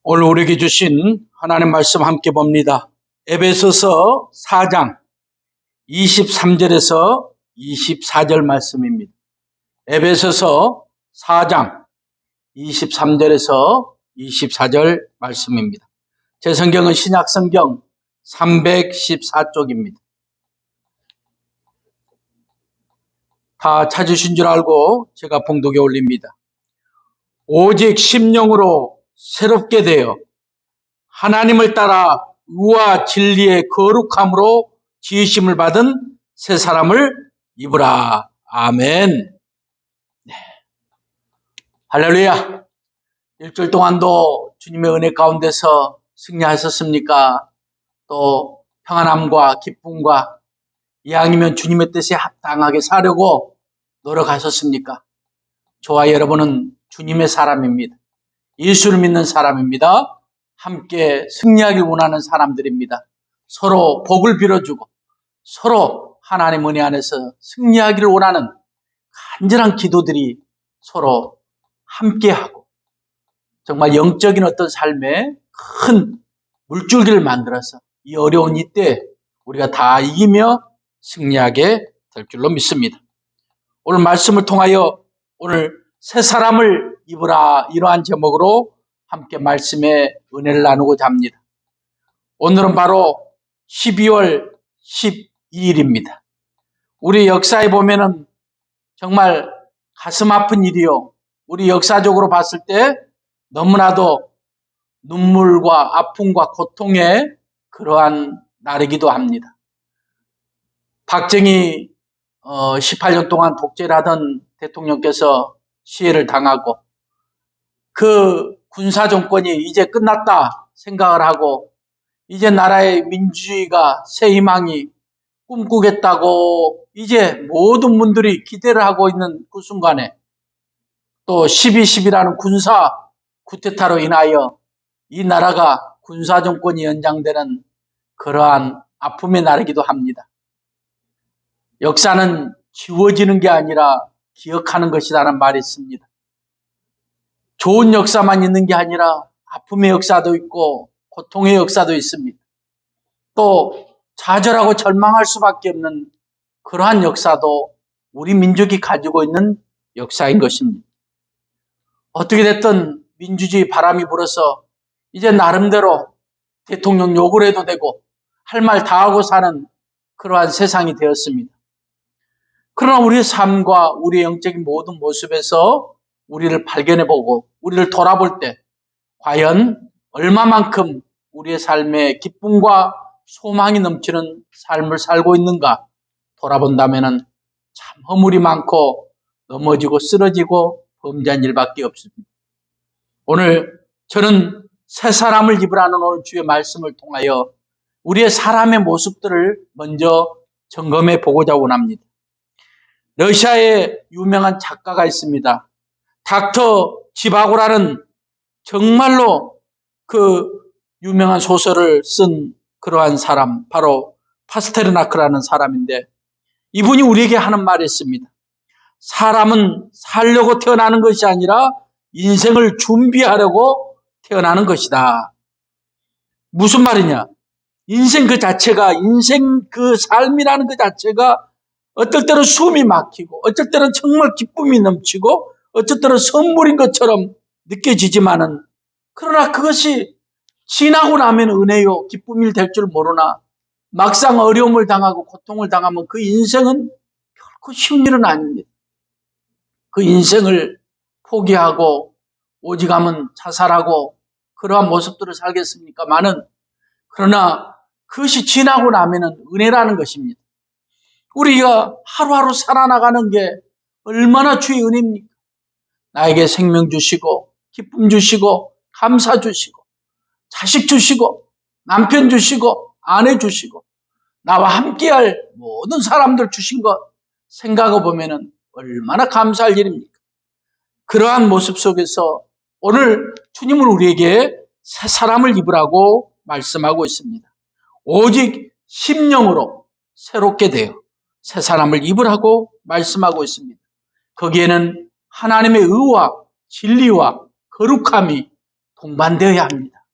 오늘 우리에게 주신 하나님 말씀 함께 봅니다. 에베소서 4장 23절에서 24절 말씀입니다. 에베소서 4장 23절에서 24절 말씀입니다. 제 성경은 신약성경 314쪽입니다. 다 찾으신 줄 알고 제가 봉독에 올립니다. 오직 심령으로 새롭게 되어 하나님을 따라 의와 진리의 거룩함으로 지으심을 받은 새 사람을 입으라. 아멘. 네. 할렐루야. 일주일 동안도 주님의 은혜 가운데서 승리하셨습니까? 또 평안함과 기쁨과 이왕이면 주님의 뜻에 합당하게 사려고 노력하셨습니까? 저와 여러분은 주님의 사람입니다. 예수를 믿는 사람입니다. 함께 승리하길 원하는 사람들입니다. 서로 복을 빌어주고 서로 하나님 은혜 안에서 승리하기를 원하는 간절한 기도들이 서로 함께하고 정말 영적인 어떤 삶에 큰 물줄기를 만들어서 이 어려운 이때 우리가 다 이기며 승리하게 될 줄로 믿습니다. 오늘 말씀을 통하여 오늘 새 사람을 입으라, 이러한 제목으로 함께 말씀의 은혜를 나누고자 합니다. 오늘은 바로 12월 12일입니다. 우리 역사에 보면은 정말 가슴 아픈 일이요. 우리 역사적으로 봤을 때 너무나도 눈물과 아픔과 고통의 그러한 날이기도 합니다. 박정희 18년 동안 독재를 하던 대통령께서 시해를 당하고 그 군사정권이 이제 끝났다 생각을 하고 이제 나라의 민주주의가 새 희망이 꿈꾸겠다고 이제 모든 분들이 기대를 하고 있는 그 순간에 또 12.12라는 군사 쿠데타로 인하여 이 나라가 군사정권이 연장되는 그러한 아픔의 날이기도 합니다. 역사는 지워지는 게 아니라 기억하는 것이라는 말이 있습니다. 좋은 역사만 있는 게 아니라 아픔의 역사도 있고 고통의 역사도 있습니다. 또 좌절하고 절망할 수밖에 없는 그러한 역사도 우리 민족이 가지고 있는 역사인 것입니다. 어떻게 됐든 민주주의 바람이 불어서 이제 나름대로 대통령 욕을 해도 되고 할 말 다 하고 사는 그러한 세상이 되었습니다. 그러나 우리의 삶과 우리의 영적인 모든 모습에서 우리를 발견해보고 우리를 돌아볼 때 과연 얼마만큼 우리의 삶에 기쁨과 소망이 넘치는 삶을 살고 있는가 돌아본다면 참 허물이 많고 넘어지고 쓰러지고 범죄한 일밖에 없습니다. 오늘 저는 새 사람을 입으라는 오늘 주의 말씀을 통하여 우리의 사람의 모습들을 먼저 점검해 보고자 원합니다. 러시아에 유명한 작가가 있습니다. 닥터 지바고라는 정말로 그 유명한 소설을 쓴 그러한 사람, 바로 파스테르나크라는 사람인데 이분이 우리에게 하는 말이 있습니다. 사람은 살려고 태어나는 것이 아니라 인생을 준비하려고 태어나는 것이다. 무슨 말이냐? 인생 그 자체가, 인생 그 삶이라는 그 자체가 어떨 때는 숨이 막히고 어쩔 때는 정말 기쁨이 넘치고 어쩔 때는 선물인 것처럼 느껴지지만은 그러나 그것이 지나고 나면 은혜요 기쁨이 될 줄 모르나 막상 어려움을 당하고 고통을 당하면 그 인생은 결코 쉬운 일은 아닙니다. 그 인생을 포기하고 오직하면 자살하고 그러한 모습들을 살겠습니까? 그러나 그것이 지나고 나면 은혜라는 것입니다. 우리가 하루하루 살아나가는 게 얼마나 주의 은혜입니까? 나에게 생명 주시고 기쁨 주시고 감사 주시고 자식 주시고 남편 주시고 아내 주시고 나와 함께할 모든 사람들 주신 것 생각해 보면 얼마나 감사할 일입니까? 그러한 모습 속에서 오늘 주님은 우리에게 새 사람을 입으라고 말씀하고 있습니다. 오직 심령으로 새롭게 되어 새 사람을 입으라고 말씀하고 있습니다. 거기에는 하나님의 의와 진리와 거룩함이 동반되어야 합니다.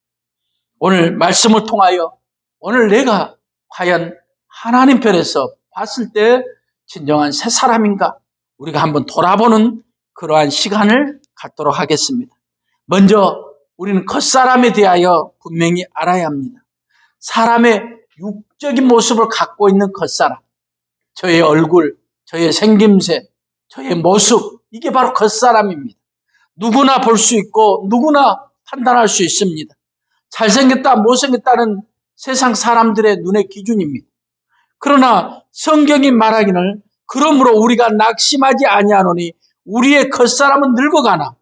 오늘 말씀을 통하여 오늘 내가 과연 하나님 편에서 봤을 때 진정한 새 사람인가 우리가 한번 돌아보는 그러한 시간을 갖도록 하겠습니다. 먼저 우리는 겉사람에 대하여 분명히 알아야 합니다. 사람의 육적인 모습을 갖고 있는 겉사람, 저의 얼굴, 저의 생김새, 저의 모습, 이게 바로 겉사람입니다. 누구나 볼 수 있고 누구나 판단할 수 있습니다. 잘생겼다, 못생겼다는 세상 사람들의 눈의 기준입니다. 그러나 성경이 말하기를 그러므로 우리가 낙심하지 아니하노니 우리의 겉사람은 늙어가나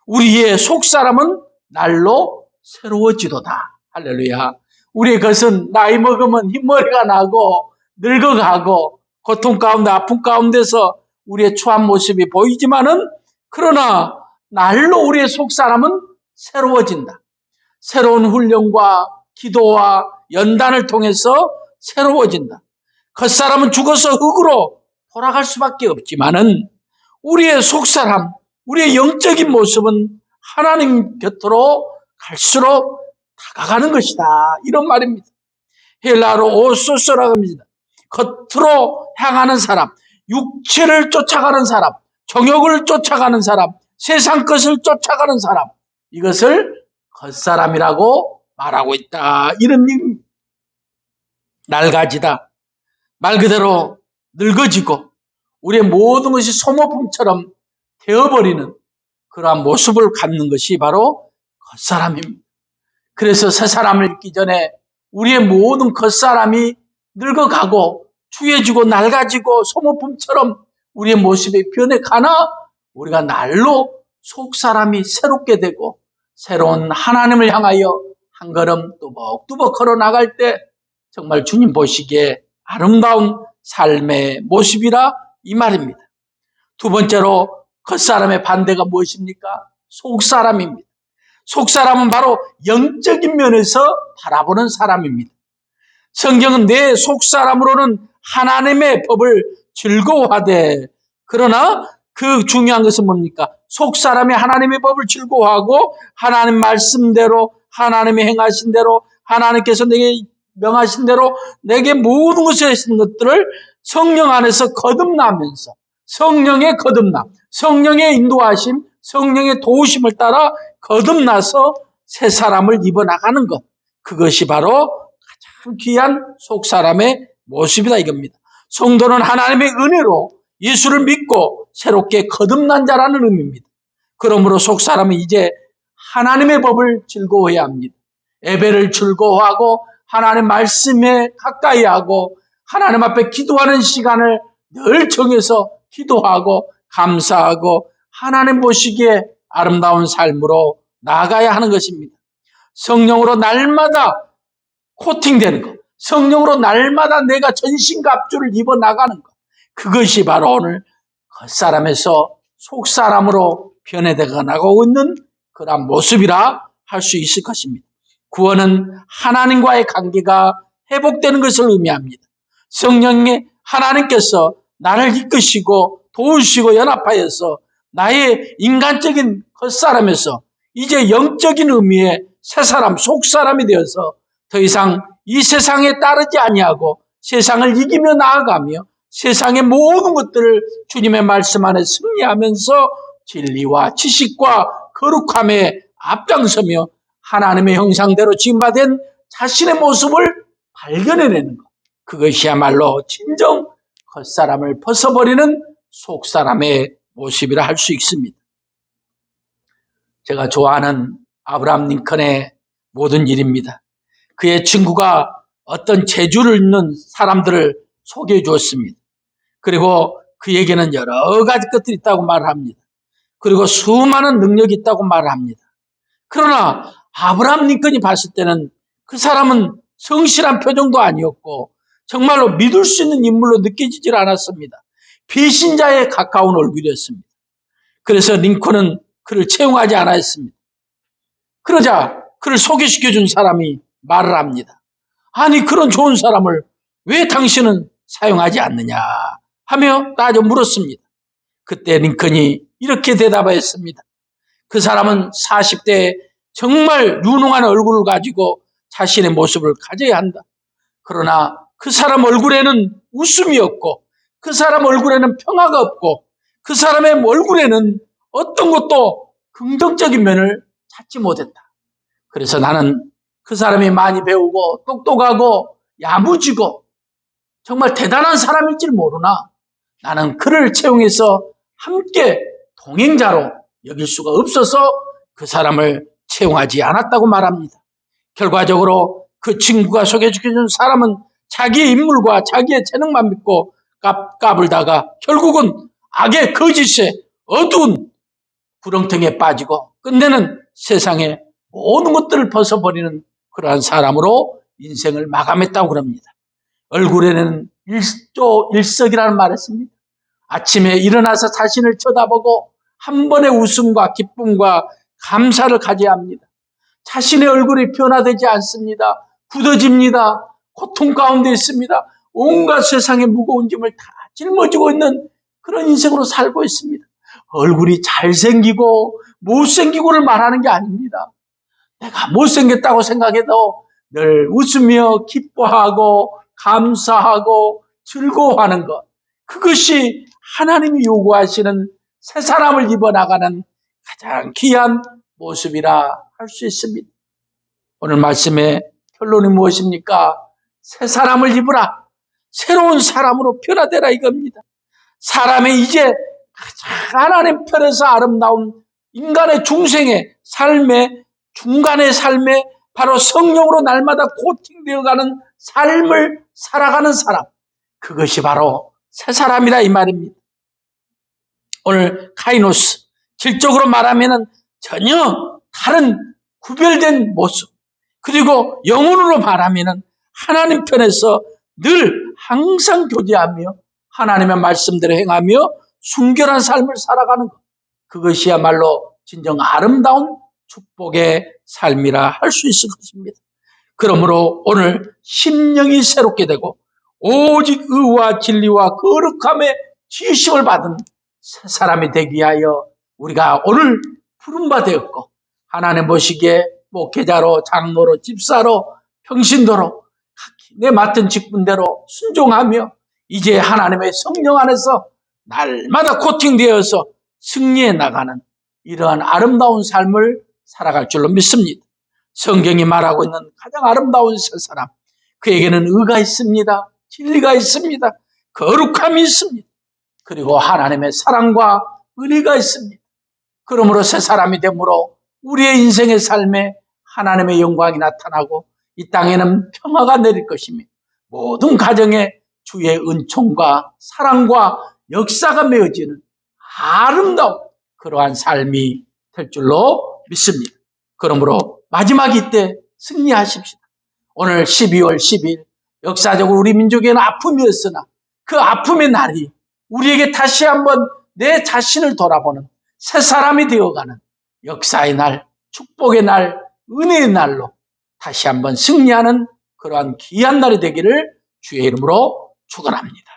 우리의 속사람은 날로 새로워지도다. 할렐루야. 우리의 겉은 나이 먹으면 흰머리가 나고 늙어가고 고통 가운데 아픔 가운데서 우리의 추한 모습이 보이지만은 그러나 날로 우리의 속사람은 새로워진다. 새로운 훈련과 기도와 연단을 통해서 새로워진다. 겉사람은 죽어서 흙으로 돌아갈 수밖에 없지만은 우리의 속사람, 우리의 영적인 모습은 하나님 곁으로 갈수록 다가가는 것이다. 이런 말입니다. 헬라어로 오소서라고 합니다. 겉으로 향하는 사람, 육체를 쫓아가는 사람, 정욕을 쫓아가는 사람, 세상 것을 쫓아가는 사람, 이것을 겉사람이라고 말하고 있다. 이런 의미입니다. 낡아지다. 말 그대로 늙어지고 우리의 모든 것이 소모품처럼 되어버리는 그러한 모습을 갖는 것이 바로 겉사람입니다. 그래서 새 사람을 입기 전에 우리의 모든 겉사람이 늙어가고 추해지고 낡아지고 소모품처럼 우리의 모습이 변해가나 우리가 날로 속사람이 새롭게 되고 새로운 하나님을 향하여 한 걸음 뚜벅뚜벅 걸어나갈 때 정말 주님 보시기에 아름다운 삶의 모습이라 이 말입니다. 두 번째로 겉사람의 반대가 무엇입니까? 속사람입니다. 속사람은 바로 영적인 면에서 바라보는 사람입니다. 성경은 내 속사람으로는 하나님의 법을 즐거워하되 그러나 그 중요한 것은 뭡니까? 속사람이 하나님의 법을 즐거워하고 하나님 말씀대로 하나님이 행하신 대로 하나님께서 내게 명하신 대로 내게 모든 것을 하신 것들을 성령 안에서 거듭나면서 성령의 거듭남, 성령의 인도하심, 성령의 도우심을 따라 거듭나서 새 사람을 입어나가는 것, 그것이 바로 가장 귀한 속사람의 모습이다 이겁니다. 성도는 하나님의 은혜로 예수를 믿고 새롭게 거듭난 자라는 의미입니다. 그러므로 속사람은 이제 하나님의 법을 즐거워해야 합니다. 예배를 즐거워하고 하나님 말씀에 가까이 하고 하나님 앞에 기도하는 시간을 늘 정해서 기도하고 감사하고 하나님 보시기에 아름다운 삶으로 나아가야 하는 것입니다. 성령으로 날마다 코팅되는 것, 성령으로 날마다 내가 전신갑주를 입어 나가는 것, 그것이 바로 오늘 겉사람에서 속사람으로 변해되어 나가고 있는 그런 모습이라 할 수 있을 것입니다. 구원은 하나님과의 관계가 회복되는 것을 의미합니다. 성령의 하나님께서 나를 이끄시고 도우시고 연합하여서 나의 인간적인 겉사람에서 이제 영적인 의미의 새사람, 속사람이 되어서 더 이상 이 세상에 따르지 아니하고 세상을 이기며 나아가며 세상의 모든 것들을 주님의 말씀 안에 승리하면서 진리와 지식과 거룩함에 앞장서며 하나님의 형상대로 지음받은 자신의 모습을 발견해내는 것, 그것이야말로 진정 겉사람을 벗어버리는 속사람의 모습이라 할 수 있습니다. 제가 좋아하는 아브라함 링컨의 모든 일입니다. 그의 친구가 어떤 재주를 있는 사람들을 소개해 주었습니다. 그리고 그에게는 여러 가지 것들이 있다고 말합니다. 그리고 수많은 능력이 있다고 말합니다. 그러나 아브라함 링컨이 봤을 때는 그 사람은 성실한 표정도 아니었고 정말로 믿을 수 있는 인물로 느껴지질 않았습니다. 배신자에 가까운 얼굴이었습니다. 그래서 링컨은 그를 채용하지 않아 했습니다. 그러자 그를 소개시켜준 사람이 말을 합니다. 아니 그런 좋은 사람을 왜 당신은 사용하지 않느냐 하며 따져 물었습니다. 그때 링컨이 이렇게 대답했습니다. 그 사람은 40대에 정말 유능한 얼굴을 가지고 자신의 모습을 가져야 한다. 그러나 그 사람 얼굴에는 웃음이 없고 그 사람 얼굴에는 평화가 없고 그 사람의 얼굴에는 어떤 것도 긍정적인 면을 찾지 못했다. 그래서 나는 그 사람이 많이 배우고 똑똑하고 야무지고 정말 대단한 사람일 줄 모르나 나는 그를 채용해서 함께 동행자로 여길 수가 없어서 그 사람을 채용하지 않았다고 말합니다. 결과적으로 그 친구가 소개시켜준 사람은 자기의 인물과 자기의 재능만 믿고 까불다가 결국은 악의 거짓에 어두운 구렁텅이에 빠지고 끝내는 세상의 모든 것들을 벗어버리는 그러한 사람으로 인생을 마감했다고 그럽니다. 얼굴에는 일석이라는 말을 했습니다. 아침에 일어나서 자신을 쳐다보고 한 번의 웃음과 기쁨과 감사를 가져야 합니다. 자신의 얼굴이 변화되지 않습니다. 굳어집니다. 고통 가운데 있습니다. 온갖 세상의 무거운 짐을 다 짊어지고 있는 그런 인생으로 살고 있습니다. 얼굴이 잘생기고 못생기고를 말하는 게 아닙니다. 내가 못생겼다고 생각해도 늘 웃으며 기뻐하고 감사하고 즐거워하는 것, 그것이 하나님이 요구하시는 새 사람을 입어나가는 가장 귀한 모습이라 할 수 있습니다. 오늘 말씀의 결론이 무엇입니까? 새 사람을 입으라. 새로운 사람으로 변화되라 이겁니다. 사람의 이제 가장 하나님 편에서 아름다운 인간의 중생의 삶의 중간의 삶에 바로 성령으로 날마다 코팅되어가는 삶을 살아가는 사람, 그것이 바로 새 사람이다 이 말입니다. 오늘 카이노스, 질적으로 말하면 전혀 다른 구별된 모습, 그리고 영혼으로 말하면 하나님 편에서 늘 항상 교제하며 하나님의 말씀대로 행하며 순결한 삶을 살아가는 것, 그것이야말로 진정 아름다운 축복의 삶이라 할 수 있을 것입니다. 그러므로 오늘 심령이 새롭게 되고 오직 의와 진리와 거룩함의 지으심을 받은 새 사람이 되기 위하여 우리가 오늘 부름받았고 하나님 보시기에 목회자로 장로로 집사로 평신도로 각기 내 맡은 직분대로 순종하며 이제 하나님의 성령 안에서 날마다 코팅되어서 승리해 나가는 이러한 아름다운 삶을 살아갈 줄로 믿습니다. 성경이 말하고 있는 가장 아름다운 새 사람, 그에게는 의가 있습니다. 진리가 있습니다. 거룩함이 있습니다. 그리고 하나님의 사랑과 은혜가 있습니다. 그러므로 새 사람이 되므로 우리의 인생의 삶에 하나님의 영광이 나타나고 이 땅에는 평화가 내릴 것이며 모든 가정에 주의 은총과 사랑과 역사가 맺어지는 아름다운 그러한 삶이 될 줄로 믿습니다. 그러므로 마지막 이때 승리하십시다. 오늘 12월 10일 역사적으로 우리 민족에는 아픔이었으나 그 아픔의 날이 우리에게 다시 한번 내 자신을 돌아보는 새 사람이 되어가는 역사의 날, 축복의 날, 은혜의 날로 다시 한번 승리하는 그러한 귀한 날이 되기를 주의 이름으로 축원합니다.